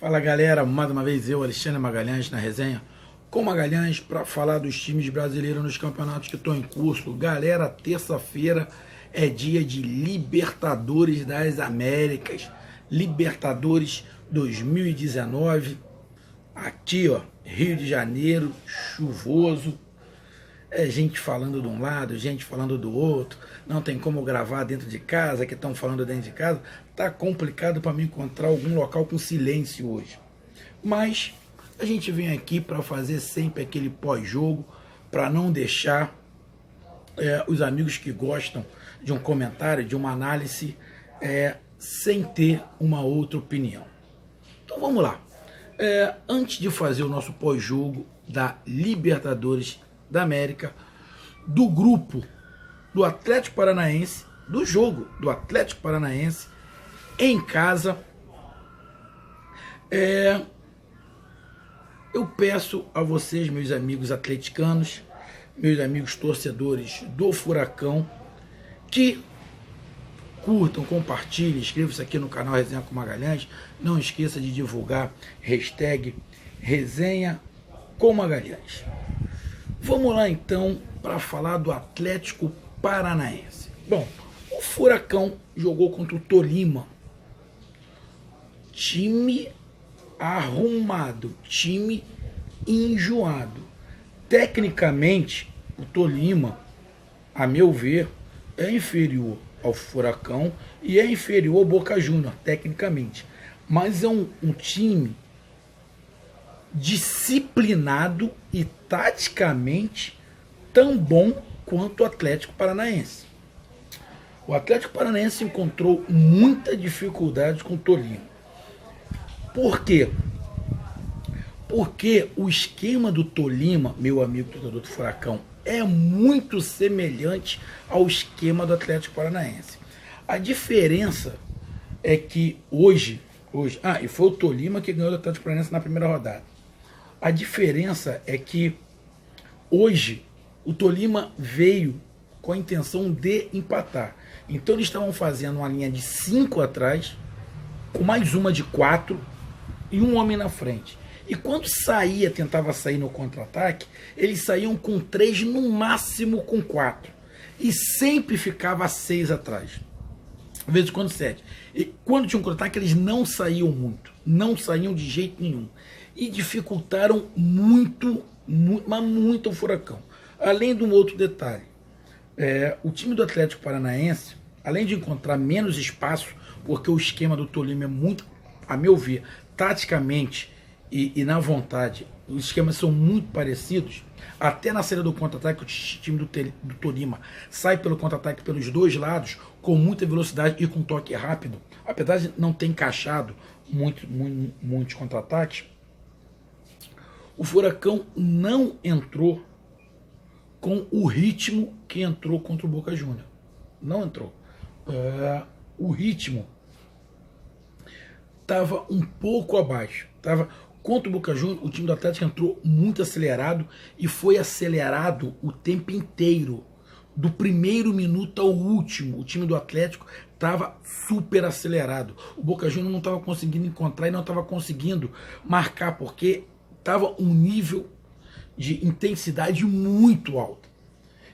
Fala galera, mais uma vez eu, Alexandre Magalhães, na resenha com Magalhães para falar dos times brasileiros nos campeonatos que estão em curso. Galera, terça-feira é dia de Libertadores das Américas, Libertadores 2019, aqui ó, Rio de Janeiro, chuvoso, gente falando de um lado, gente falando do outro, não tem como gravar dentro de casa, que estão falando dentro de casa, tá complicado para mim encontrar algum local com silêncio hoje. Mas a gente vem aqui para fazer sempre aquele pós-jogo, para não deixar os amigos que gostam de um comentário, de uma análise, sem ter uma outra opinião. Então vamos lá. Antes de fazer o nosso pós-jogo da Libertadores da América, do grupo do Atlético Paranaense, do jogo do Atlético Paranaense em casa, eu peço a vocês, meus amigos atleticanos, meus amigos torcedores do Furacão, que curtam, compartilhem, inscrevam-se aqui no canal Resenha com Magalhães, não esqueça de divulgar hashtag Resenha com Magalhães. Vamos lá então para falar do Atlético Paranaense. Bom, o Furacão jogou contra o Tolima. Time arrumado, time enjoado. Tecnicamente, o Tolima, a meu ver, é inferior ao Furacão e é inferior ao Boca Juniors, tecnicamente. Mas é um time disciplinado e taticamente tão bom quanto o Atlético Paranaense. O Atlético Paranaense encontrou muita dificuldade com o Tolima. Por quê? Porque o esquema do Tolima, meu amigo torcedor do Furacão, é muito semelhante ao esquema do Atlético Paranaense. A diferença é que hoje, e foi o Tolima que ganhou do Atlético Paranaense na primeira rodada. A diferença é que hoje o Tolima veio com a intenção de empatar. Então eles estavam fazendo uma linha de 5 atrás, com mais uma de 4 e um homem na frente. E quando tentava sair no contra-ataque, eles saíam com 3, no máximo com 4. E sempre ficava 6 atrás. Às vezes quando 7. E quando tinha um contra-ataque, eles não saíam muito. Não saíam de jeito nenhum. E dificultaram muito o Furacão. Além de um outro detalhe. O time do Atlético Paranaense, além de encontrar menos espaço, porque o esquema do Tolima é muito, a meu ver, taticamente e na vontade, os esquemas são muito parecidos. Até na saída do contra-ataque, o time do Tolima sai pelo contra-ataque pelos dois lados, com muita velocidade e com toque rápido. Apesar de não ter encaixado muitos contra-ataques, o Furacão não entrou com o ritmo que entrou contra o Boca Juniors. Não entrou. O ritmo estava um pouco abaixo. Contra o Boca Juniors, o time do Atlético entrou muito acelerado e foi acelerado o tempo inteiro. Do primeiro minuto ao último, o time do Atlético estava super acelerado. O Boca Juniors não estava conseguindo encontrar e não estava conseguindo marcar, porque estava um nível de intensidade muito alto.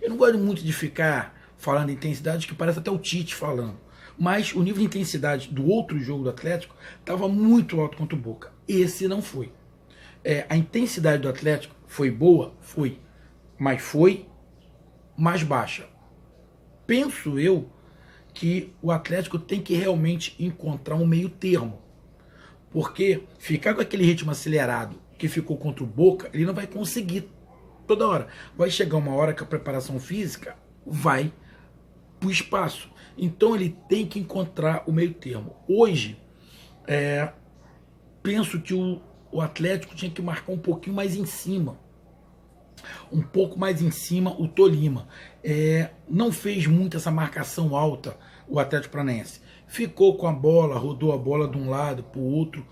Eu não gosto muito de ficar falando de intensidade, que parece até o Tite falando. Mas o nível de intensidade do outro jogo do Atlético estava muito alto contra o Boca. Esse não foi. A intensidade do Atlético foi boa? Foi. Mas foi mais baixa. Penso eu que o Atlético tem que realmente encontrar um meio termo. Porque ficar com aquele ritmo acelerado que ficou contra o Boca, ele não vai conseguir toda hora. Vai chegar uma hora que a preparação física vai para o espaço. Então ele tem que encontrar o meio termo. Hoje, penso que o Atlético tinha que marcar um pouquinho mais em cima. Um pouco mais em cima o Tolima. Não fez muito essa marcação alta o Atlético Paranaense. Ficou com a bola, rodou a bola de um lado para o outro.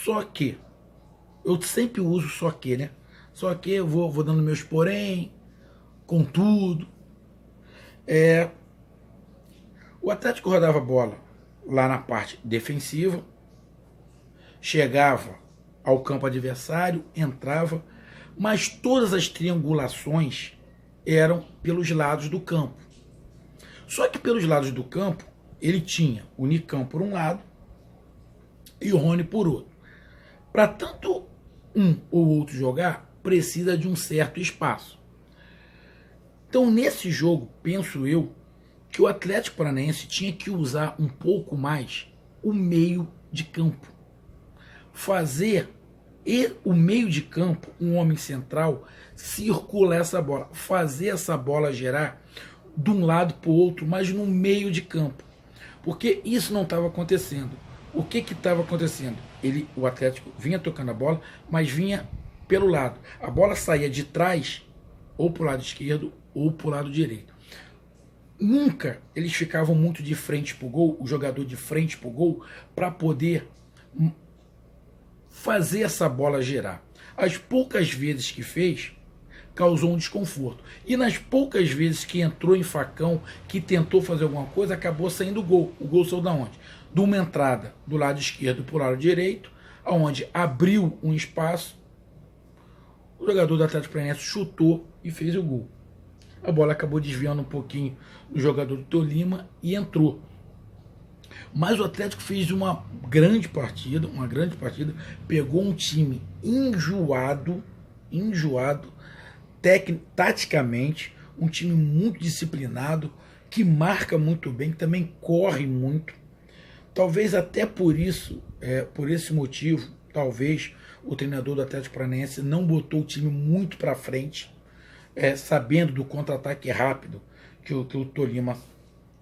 Só que, eu sempre uso só que, né? Só que eu vou dando meus porém, contudo. O Atlético rodava a bola lá na parte defensiva, chegava ao campo adversário, entrava, mas todas as triangulações eram pelos lados do campo. Só que pelos lados do campo, ele tinha o Nicão por um lado e o Rony por outro. Para tanto um ou outro jogar, precisa de um certo espaço. Então, nesse jogo, penso eu, que o Atlético Paranaense tinha que usar um pouco mais o meio de campo. Fazer o meio de campo, um homem central, circular essa bola. Fazer essa bola gerar de um lado para o outro, mas no meio de campo. Porque isso não estava acontecendo. O que estava acontecendo? O Atlético vinha tocando a bola, mas vinha pelo lado. A bola saía de trás, ou para o lado esquerdo, ou para o lado direito. Nunca eles ficavam muito de frente para o gol, o jogador de frente para o gol, para poder fazer essa bola girar. As poucas vezes que fez, causou um desconforto. E nas poucas vezes que entrou em facão, que tentou fazer alguma coisa, acabou saindo o gol. O gol saiu da onde? De uma entrada do lado esquerdo para o lado direito, onde abriu um espaço, o jogador do Atlético Paranaense chutou e fez o gol. A bola acabou desviando um pouquinho do jogador do Tolima e entrou. Mas o Atlético fez uma grande partida, pegou um time enjoado, taticamente, um time muito disciplinado, que marca muito bem, que também corre muito. Talvez até por isso, por esse motivo, talvez o treinador do Atlético Paranaense não botou o time muito para frente, sabendo do contra-ataque rápido que o Tolima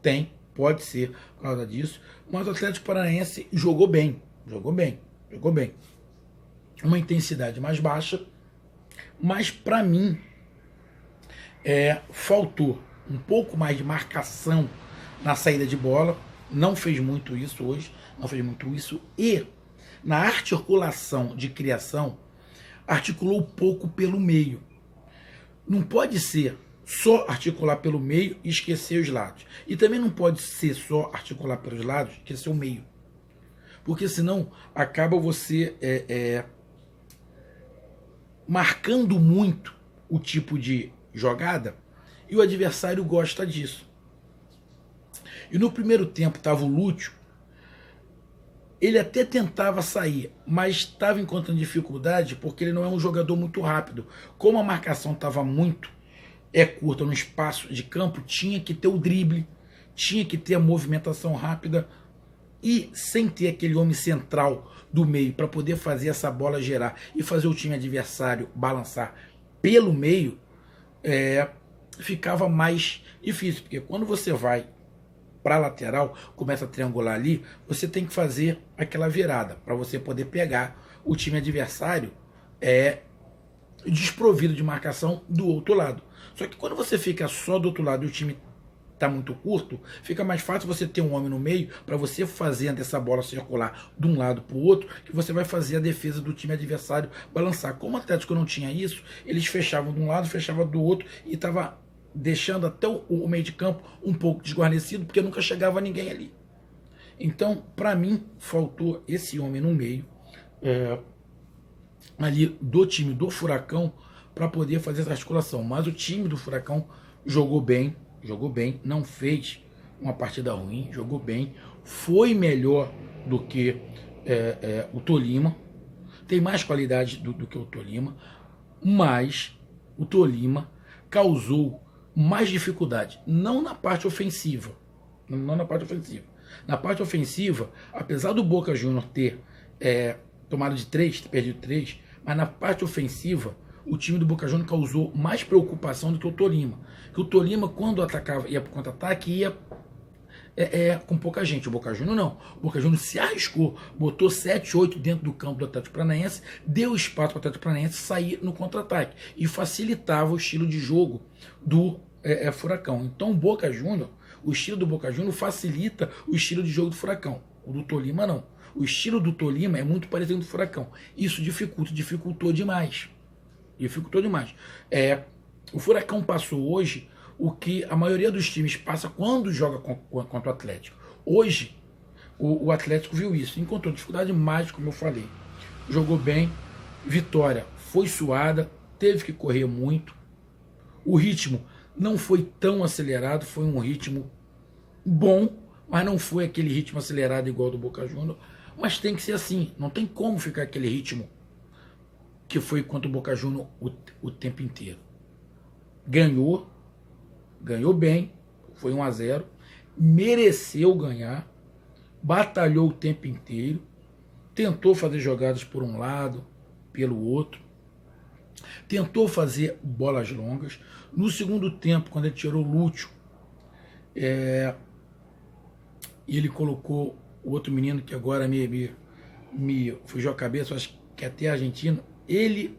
tem, pode ser por causa disso, mas o Atlético Paranaense jogou bem. Uma intensidade mais baixa, mas para mim faltou um pouco mais de marcação na saída de bola, não fez muito isso hoje, e na articulação de criação, articulou pouco pelo meio. Não pode ser só articular pelo meio e esquecer os lados. E também não pode ser só articular pelos lados e esquecer o meio. Porque senão acaba você marcando muito o tipo de jogada e o adversário gosta disso. E no primeiro tempo estava o Lúcio, ele até tentava sair, mas estava encontrando dificuldade porque ele não é um jogador muito rápido. Como a marcação estava muito curta no espaço de campo, tinha que ter o drible, tinha que ter a movimentação rápida e sem ter aquele homem central do meio para poder fazer essa bola gerar e fazer o time adversário balançar pelo meio, ficava mais difícil, porque quando você vai para a lateral, começa a triangular ali, você tem que fazer aquela virada para você poder pegar o time adversário desprovido de marcação do outro lado. Só que quando você fica só do outro lado e o time está muito curto, fica mais fácil você ter um homem no meio para você fazendo essa bola circular de um lado para o outro, que você vai fazer a defesa do time adversário balançar. Como o Atlético não tinha isso, eles fechavam de um lado, fechavam do outro e estava deixando até o meio de campo um pouco desguarnecido, porque nunca chegava ninguém ali. Então, para mim, faltou esse homem no meio ali do time do Furacão para poder fazer essa articulação. Mas o time do Furacão jogou bem, não fez uma partida ruim, jogou bem, foi melhor do que o Tolima, tem mais qualidade do que o Tolima, mas o Tolima causou mais dificuldade, não na parte ofensiva, Na parte ofensiva, apesar do Boca Juniors ter tomado de 3, ter perdido 3, mas na parte ofensiva, o time do Boca Juniors causou mais preocupação do que o Tolima. Que o Tolima, quando atacava, ia para o contra-ataque, ia com pouca gente. O Boca Juniors não. O Boca Juniors se arriscou, botou 7, 8 dentro do campo do Atlético Paranaense, deu espaço para o Atlético Paranaense sair no contra-ataque e facilitava o estilo de jogo do Furacão. Então o Boca Juniors, o estilo do Boca Juniors facilita o estilo de jogo do Furacão. O do Tolima não. O estilo do Tolima é muito parecido com o do Furacão. Isso dificultou demais. O Furacão passou hoje o que a maioria dos times passa quando joga contra o Atlético. Hoje, o Atlético viu isso, encontrou dificuldade mais, como eu falei. jogou bem, vitória foi suada, teve que correr muito, o ritmo não foi tão acelerado, foi um ritmo bom, mas não foi aquele ritmo acelerado igual do Boca Juniors, mas tem que ser assim, não tem como ficar aquele ritmo que foi contra o Boca Juniors o tempo inteiro. Ganhou bem, foi 1-0, mereceu ganhar, batalhou o tempo inteiro, tentou fazer jogadas por um lado, pelo outro, tentou fazer bolas longas. No segundo tempo, quando ele tirou o Lúcio, e ele colocou o outro menino que agora me fugiu a cabeça, acho que até argentino, ele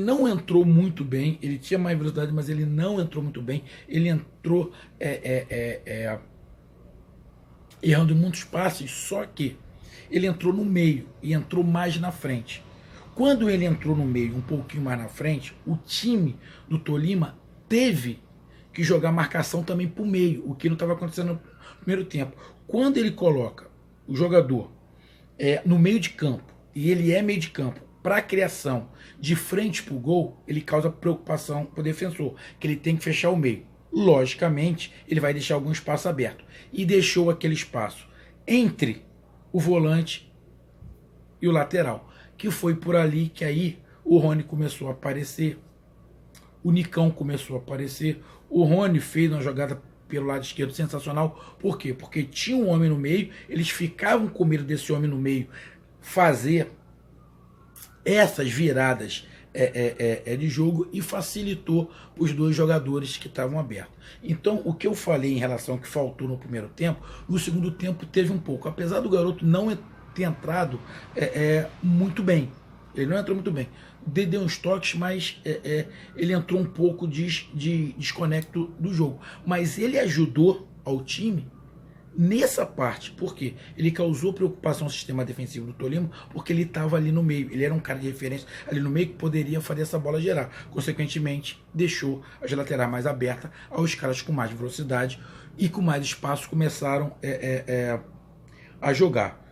não entrou muito bem, ele tinha mais velocidade, mas ele não entrou muito bem, ele entrou errando muitos passes, só que ele entrou no meio e entrou mais na frente. Quando ele entrou no meio, um pouquinho mais na frente, o time do Tolima teve que jogar marcação também para o meio, o que não estava acontecendo no primeiro tempo. Quando ele coloca o jogador no meio de campo, e ele é meio de campo, para a criação de frente para o gol, ele causa preocupação para o defensor, que ele tem que fechar o meio. Logicamente, ele vai deixar algum espaço aberto. E deixou aquele espaço entre o volante e o lateral, que foi por ali que aí o Rony começou a aparecer, o Nicão começou a aparecer, o Rony fez uma jogada pelo lado esquerdo sensacional. Por quê? Porque tinha um homem no meio, eles ficavam com medo desse homem no meio fazer essas viradas de jogo e facilitou os dois jogadores que estavam abertos. Então, o que eu falei em relação ao que faltou no primeiro tempo, no segundo tempo teve um pouco. Apesar do garoto não ter entrado muito bem, ele não entrou muito bem. Deu uns toques, mas ele entrou um pouco de desconecto do jogo. Mas ele ajudou ao time nessa parte, porque ele causou preocupação ao sistema defensivo do Tolima, porque ele estava ali no meio, ele era um cara de referência ali no meio que poderia fazer essa bola girar. Consequentemente, deixou as laterais mais abertas aos caras com mais velocidade e com mais espaço começaram a jogar.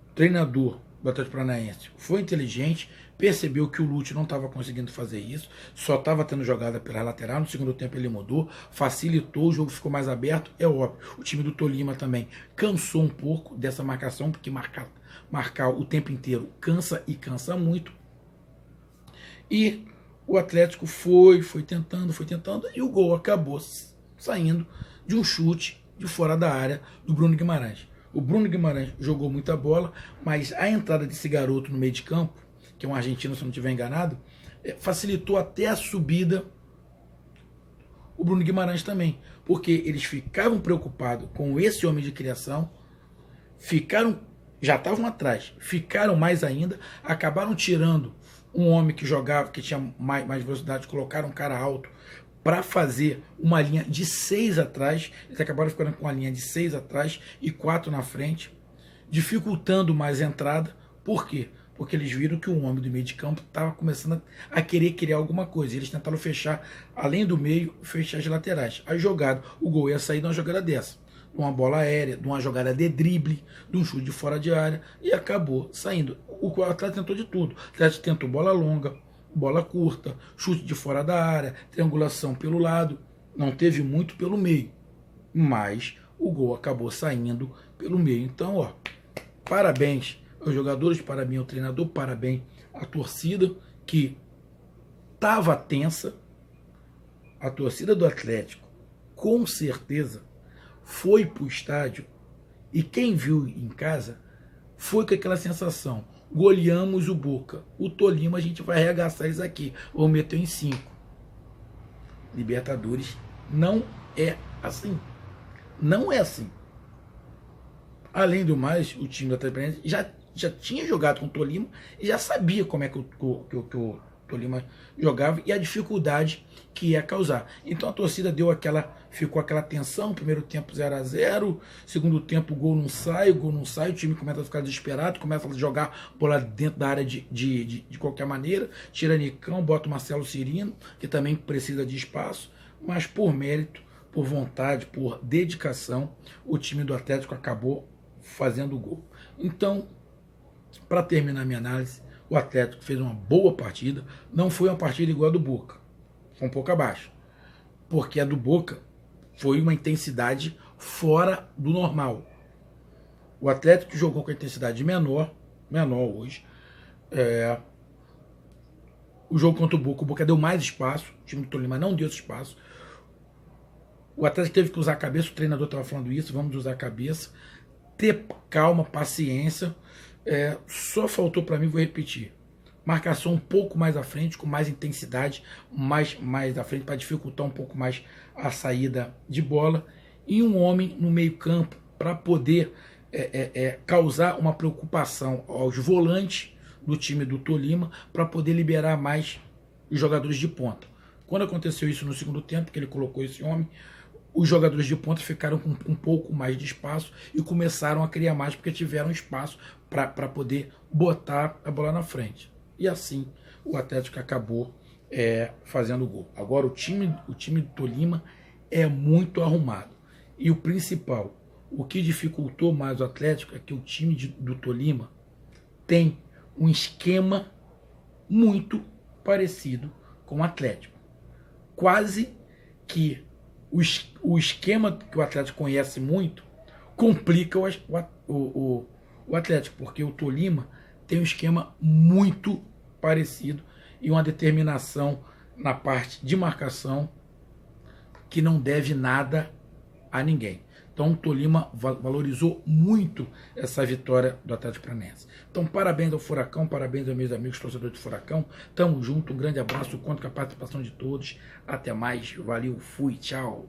O treinador do Atlético Paranaense foi inteligente, percebeu que o Lúcio não estava conseguindo fazer isso, só estava tendo jogada pela lateral. No segundo tempo ele mudou, facilitou, o jogo ficou mais aberto. É óbvio, o time do Tolima também cansou um pouco dessa marcação, porque marcar o tempo inteiro cansa e cansa muito. E o Atlético foi tentando, e o gol acabou saindo de um chute de fora da área do Bruno Guimarães. O Bruno Guimarães jogou muita bola, mas a entrada desse garoto no meio de campo, que é um argentino, se eu não estiver enganado, facilitou até a subida o Bruno Guimarães também, porque eles ficavam preocupados com esse homem de criação, já estavam atrás, ficaram mais ainda, acabaram tirando um homem que jogava, que tinha mais velocidade, colocaram um cara alto para fazer uma linha de 6 atrás. Eles acabaram ficando com uma linha de 6 atrás e 4 na frente, dificultando mais a entrada. Por quê? Porque eles viram que o homem do meio de campo estava começando a querer criar alguma coisa. Eles tentaram fechar, além do meio, fechar as laterais. A jogada, o gol ia sair de uma jogada dessa, de uma bola aérea, de uma jogada de drible, de um chute de fora de área, e acabou saindo. O Atlético tentou de tudo. O Atlético tentou bola longa, bola curta, chute de fora da área, triangulação pelo lado. Não teve muito pelo meio, mas o gol acabou saindo pelo meio. Então, parabéns aos jogadores, parabéns ao treinador, parabéns à torcida, que estava tensa. A torcida do Atlético, com certeza, foi para o estádio, e quem viu em casa foi com aquela sensação: goleamos o Boca, o Tolima a gente vai arregaçar eles aqui, vamos meter em 5. Libertadores não é assim, não é assim. Além do mais, o time do Atlético já tinha jogado com o Tolima e já sabia como é que o Tolima jogava e a dificuldade que ia causar. Então a torcida ficou aquela tensão. Primeiro tempo 0-0, segundo tempo o gol não sai, o time começa a ficar desesperado, começa a jogar bola dentro da área de qualquer maneira, tira Nicão, bota o Marcelo Cirino, que também precisa de espaço, mas por mérito, por vontade, por dedicação, o time do Atlético acabou fazendo o gol. Então, Para terminar minha análise, o Atlético fez uma boa partida, não foi uma partida igual a do Boca, foi um pouco abaixo, porque a do Boca foi uma intensidade fora do normal. O Atlético jogou com a intensidade menor hoje. O jogo contra o Boca deu mais espaço, o time do Tolima não deu esse espaço. O Atlético teve que usar a cabeça, o treinador estava falando isso, vamos usar a cabeça, ter calma, paciência. Só faltou para mim, vou repetir, marcação um pouco mais à frente, com mais intensidade, mais à frente, para dificultar um pouco mais a saída de bola, e um homem no meio campo para poder causar uma preocupação aos volantes do time do Tolima, para poder liberar mais os jogadores de ponta. Quando aconteceu isso no segundo tempo, que ele colocou esse homem, os jogadores de ponta ficaram com um pouco mais de espaço e começaram a criar mais, porque tiveram espaço para poder botar a bola na frente. E assim o Atlético acabou fazendo gol. Agora o time do Tolima é muito arrumado. E o principal, o que dificultou mais o Atlético é que o time do Tolima tem um esquema muito parecido com o Atlético. Quase que o esquema que o Atlético conhece muito complica o Atlético, porque o Tolima tem um esquema muito parecido e uma determinação na parte de marcação que não deve nada a ninguém. Então o Tolima valorizou muito essa vitória do Atlético Paranaense. Então parabéns ao Furacão, parabéns aos meus amigos torcedores do Furacão. Tamo junto, um grande abraço, conto com a participação de todos. Até mais, valeu, fui, tchau.